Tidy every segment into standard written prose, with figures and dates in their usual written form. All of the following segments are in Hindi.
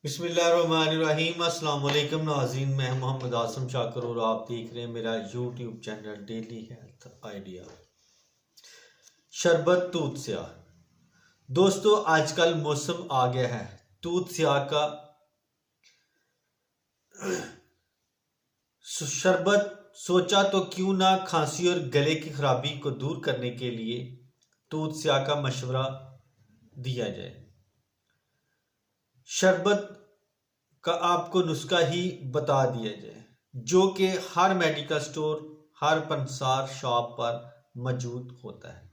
बिस्मिल्लाहिर्रहमानिर्रहीम। अस्सलाम वालेकुम नाज़रीन, मैं मोहम्मद आसम शाकर और आप देख रहे हैं मेरा YouTube channel daily health idea. शरबत दूध स्याह। दोस्तों, आजकल मौसम आ गया है दूध स्याह का। शरबत सोचा तो क्यों ना खांसी और गले की खराबी को दूर करने के लिए दूध स्याह का मशवरा दिया जाए। शरबत का आपको नुस्खा ही बता दिया जाए, जो कि हर मेडिकल स्टोर, हर पंसार शॉप पर मौजूद होता है।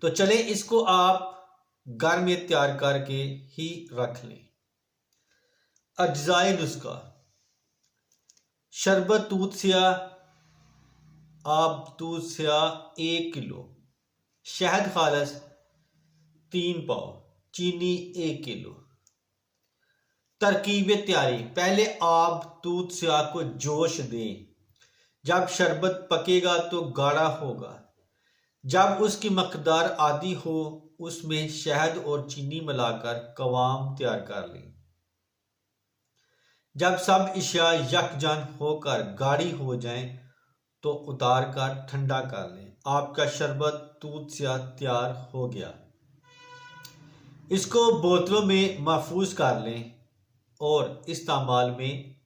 तो चलें, इसको आप घर में तैयार करके ही रख लें। अज्जाए नुस्खा। शरबत दूध स्याह, आप दूध स्याह 1 किलो, शहद खालस 3 पाव, चीनी 1 किलो। तरकीब तैयारी। पहले आप दूध स्याह को जोश दें। जब शरबत पकेगा तो गाढ़ा होगा। जब उसकी मकदार आधी हो, उसमें शहद और चीनी मिलाकर कवाम तैयार कर लें। जब सब अशिया यकजान होकर गाढ़ी हो जाएं, तो उतार कर ठंडा कर लें। आपका शरबत दूध स्याह तैयार हो गया। इसको बोतलों में महफूज कर लें और इस्तेमाल में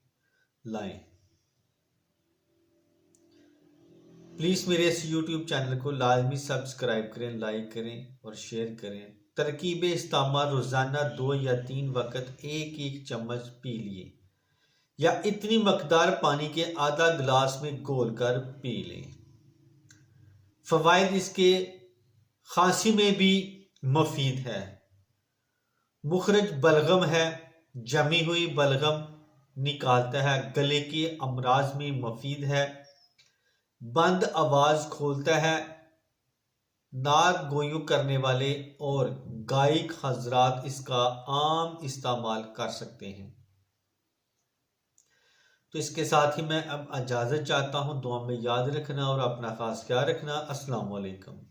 लाएं। प्लीज़ मेरे इस YouTube चैनल को लाजमी सब्सक्राइब करें, लाइक करें और शेयर करें। तरकीब इस्तेमाल। रोज़ाना 2 या 3 वक्त 1-1 चम्मच पी लिए, या इतनी मकदार पानी के आधा गिलास में घोल कर पी लें। फ़वाइद इसके: खांसी में भी मुफीद है, मुखरज बलगम है, जमी हुई बलगम निकालता है, गले के अमराज में मुफीद है, बंद आवाज खोलता है, नाक गोयूं करने वाले और गायक हजरात इसका आम इस्तेमाल कर सकते हैं। तो इसके साथ ही मैं अब इजाज़त चाहता हूँ। दुआ में याद रखना और अपना खास ख्याल रखना। अस्सलाम वालेकुम।